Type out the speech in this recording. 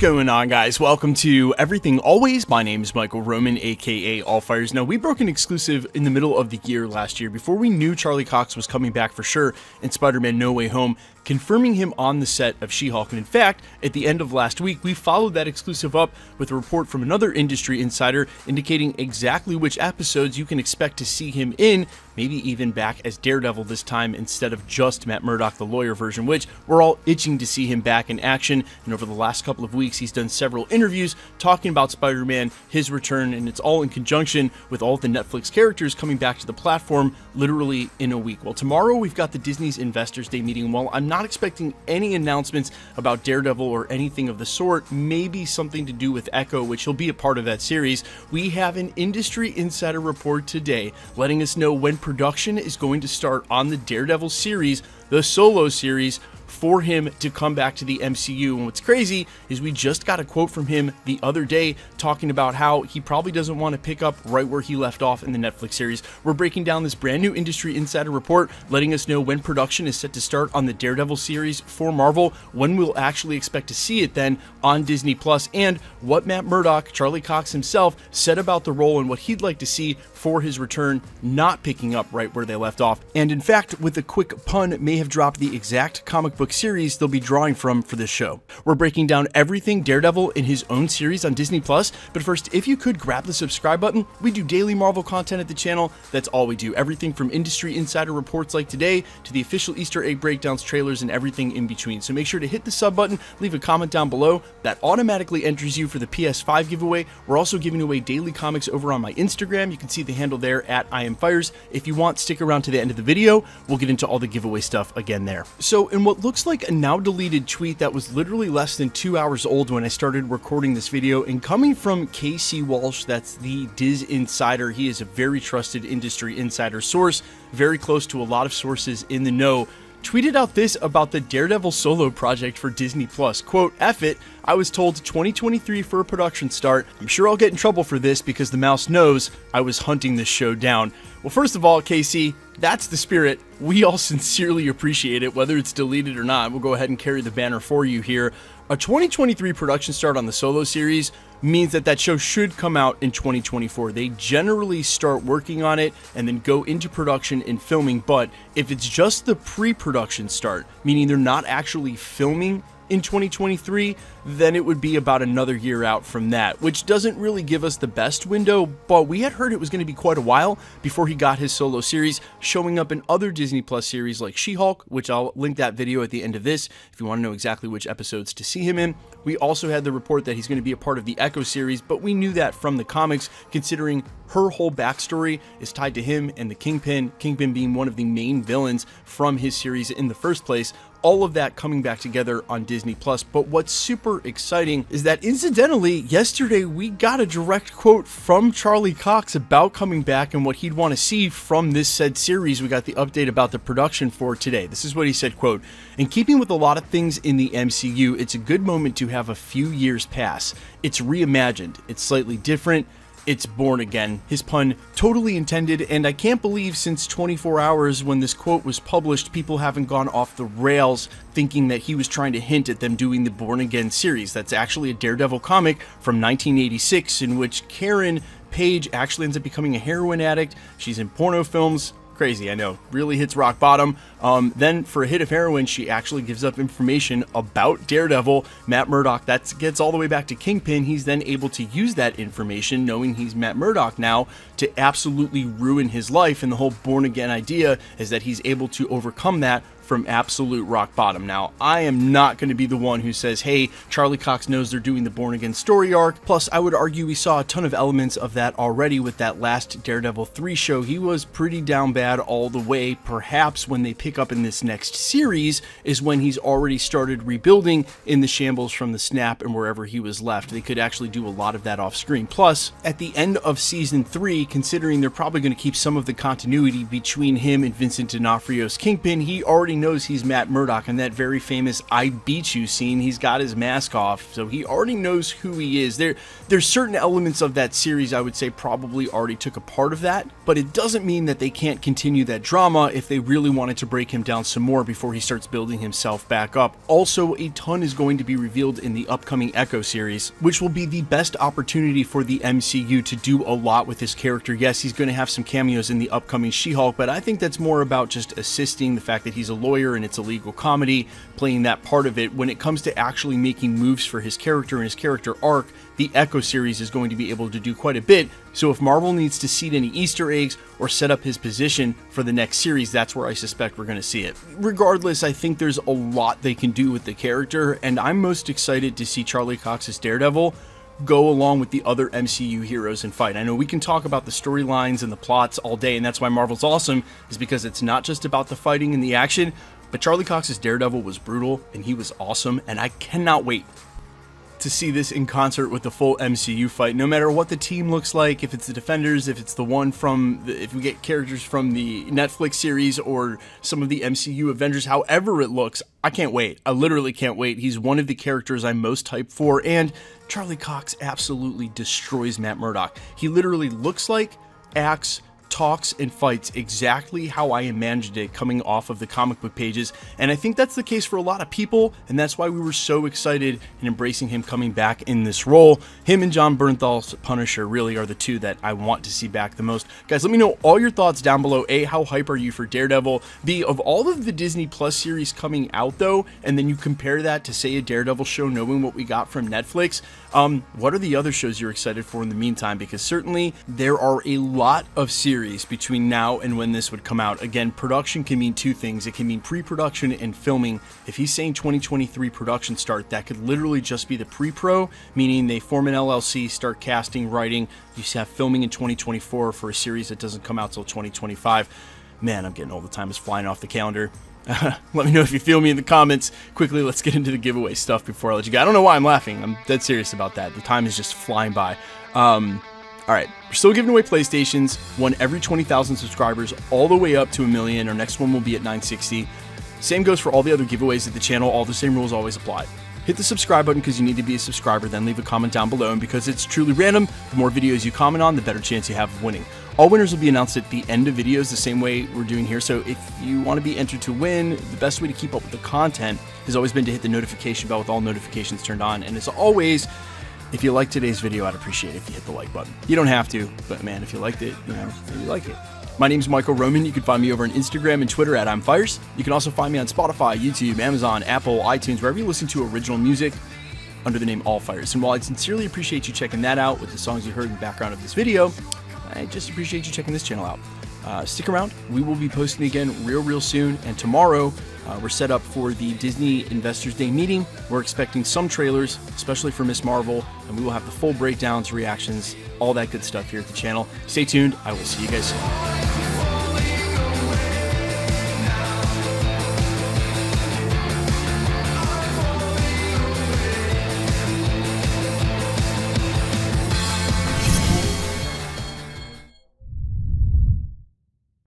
going on, guys? Welcome to Everything Always. My name is Michael Roman, aka Allfires. Now, we broke an exclusive in the middle of the year last year before we knew Charlie Cox was coming back for sure in Spider-Man No Way Home, confirming him on the set of She-Hulk. And in fact, at the end of last week, we followed that exclusive up with a report from another industry insider indicating exactly which episodes you can expect to see him in, maybe even back as Daredevil this time instead of just Matt Murdock, the lawyer version, which we're all itching to see him back in action. And over the last couple of weeks, he's done several interviews talking about Spider-Man, his return, and it's all in conjunction with all of the Netflix characters coming back to the platform literally in a week. Well, tomorrow we've got the Disney's Investors Day meeting. While I'm not expecting any announcements about Daredevil or anything of the sort, maybe something to do with Echo, which he'll be a part of that series, we have an industry insider report today letting us know when production is going to start on the Daredevil series, the solo series, for him to come back to the MCU. And what's crazy is we just got a quote from him the other day talking about how he probably doesn't want to pick up right where he left off in the Netflix series. We're breaking down this brand new industry insider report, letting us know when production is set to start on the Daredevil series for Marvel, when we'll actually expect to see it then on Disney Plus, and what Matt Murdock, Charlie Cox himself, said about the role and what he'd like to see for his return, not picking up right where they left off. And in fact, with a quick pun, may have dropped the exact comic book series they'll be drawing from for this show. We're breaking down everything Daredevil in his own series on Disney Plus, but first, if you could grab the subscribe button. We do daily Marvel content at the channel. That's all we do. Everything from industry insider reports like today to the official Easter egg breakdowns, trailers, and everything in between. So make sure to hit the sub button, leave a comment down below. That automatically enters you for the PS5 giveaway. We're also giving away daily comics over on my Instagram. You can see the handle there at IamFires. If you want, stick around to the end of the video. We'll get into all the giveaway stuff again there. So in what looks like a now deleted tweet that was literally less than 2 hours old when I started recording this video, and coming from KC Walsh, that's the Diz Insider. He is a very trusted industry insider source, very close to a lot of sources in the know, tweeted out this about the Daredevil solo project for Disney Plus. Quote, "F it, I was told 2023 for a production start. I'm sure I'll get in trouble for this because the mouse knows I was hunting this show down." Well, first of all, KC, that's the spirit. We all sincerely appreciate it, whether it's deleted or not. We'll go ahead and carry the banner for you here. A 2023 production start on the solo series means that show should come out in 2024. They generally start working on it and then go into production and filming, but if it's just the pre-production start, meaning they're not actually filming in 2023, then it would be about another year out from that, which doesn't really give us the best window, but we had heard it was going to be quite a while before he got his solo series, showing up in other Disney Plus series like She-Hulk, which I'll link that video at the end of this if you want to know exactly which episodes to see him in. We also had the report that he's going to be a part of the Echo series, but we knew that from the comics, considering her whole backstory is tied to him and the Kingpin being one of the main villains from his series in the first place. All of that coming back together on Disney Plus. But what's super exciting is that incidentally, yesterday we got a direct quote from Charlie Cox about coming back and what he'd want to see from this said series. We got the update about the production for today. This is what he said, quote, "In keeping with a lot of things in the MCU, it's a good moment to have a few years pass. It's reimagined. It's slightly different. It's born again." His pun totally intended, and I can't believe since 24 hours when this quote was published, people haven't gone off the rails thinking that he was trying to hint at them doing the Born Again series. That's actually a Daredevil comic from 1986 in which Karen Page actually ends up becoming a heroin addict. She's in porno films. Crazy, I know, really hits rock bottom. Then for a hit of heroin, she actually gives up information about Daredevil, Matt Murdock. That gets all the way back to Kingpin. He's then able to use that information, knowing he's Matt Murdock now, to absolutely ruin his life. And the whole born again idea is that he's able to overcome that from absolute rock bottom. Now, I am not going to be the one who says, hey, Charlie Cox knows they're doing the Born Again story arc. Plus, I would argue we saw a ton of elements of that already with that last Daredevil 3 show. He was pretty down bad all the way. Perhaps when they pick up in this next series is when he's already started rebuilding in the shambles from the snap and wherever he was left. They could actually do a lot of that off screen. Plus, at the end of season 3, considering they're probably going to keep some of the continuity between him and Vincent D'Onofrio's Kingpin, he already knows he's Matt Murdock in that very famous "I beat you" scene. He's got his mask off, so he already knows who he is. There's certain elements of that series I would say probably already took a part of that, but it doesn't mean that they can't continue that drama if they really wanted to break him down some more before he starts building himself back up. Also, a ton is going to be revealed in the upcoming Echo series, which will be the best opportunity for the MCU to do a lot with his character. Yes, he's going to have some cameos in the upcoming She-Hulk, but I think that's more about just assisting the fact that he's a lawyer and it's a legal comedy, playing that part of it. When it comes to actually making moves for his character and his character arc, the Echo series is going to be able to do quite a bit. So if Marvel needs to seed any Easter eggs or set up his position for the next series, that's where I suspect we're going to see it. Regardless, I think there's a lot they can do with the character, and I'm most excited to see Charlie Cox's Daredevil go along with the other MCU heroes and fight. I know we can talk about the storylines and the plots all day, and that's why Marvel's awesome, is because it's not just about the fighting and the action, but Charlie Cox's Daredevil was brutal, and he was awesome, and I cannot wait to see this in concert with the full MCU fight, no matter what the team looks like, if it's the Defenders, if it's the one from, if we get characters from the Netflix series or some of the MCU Avengers, however it looks, I can't wait. I literally can't wait. He's one of the characters I'm most hyped for, and Charlie Cox absolutely destroys Matt Murdock. He literally looks like, acts, talks, and fights exactly how I imagined it coming off of the comic book pages, and I think that's the case for a lot of people, and that's why we were so excited in embracing him coming back in this role. Him and John Bernthal's Punisher really are the two that I want to see back the most. Guys, let me know all your thoughts down below. A, how hype are you for Daredevil? B, of all of the Disney Plus series coming out though, and then you compare that to say a Daredevil show knowing what we got from Netflix, what are the other shows you're excited for in the meantime? Because certainly there are a lot of series between now and when this would come out. Again, production can mean two things. It can mean pre-production and filming. If he's saying 2023 production start, that could literally just be the pre-pro, meaning they form an LLC, start casting, writing. You have filming in 2024 for a series that doesn't come out till 2025. Man, I'm getting old. The time is flying off the calendar. Let me know if you feel me in the comments. Quickly, let's get into the giveaway stuff before I let you go. I don't know why I'm laughing. I'm dead serious about that. The time is just flying by. Alright, we're still giving away PlayStations, one every 20,000 subscribers, all the way up to 1 million. Our next one will be at 960. Same goes for all the other giveaways at the channel. All the same rules always apply. Hit the subscribe button because you need to be a subscriber, then leave a comment down below, and because it's truly random, the more videos you comment on, the better chance you have of winning. All winners will be announced at the end of videos, the same way we're doing here. So if you want to be entered to win, the best way to keep up with the content has always been to hit the notification bell with all notifications turned on. And as always, if you like today's video, I'd appreciate it if you hit the like button. You don't have to, but man, if you liked it, you know, you like it. My name's Michael Roman. You can find me over on Instagram and Twitter at I'mFires. You can also find me on Spotify, YouTube, Amazon, Apple, iTunes, wherever you listen to original music under the name All Fires. And while I sincerely appreciate you checking that out with the songs you heard in the background of this video, I just appreciate you checking this channel out. Stick around. We will be posting again real soon, and tomorrow we're set up for the Disney Investors Day meeting. We're expecting some trailers, especially for Ms. Marvel, and we will have the full breakdowns, reactions, all that good stuff here at the channel. Stay tuned. I will see you guys soon.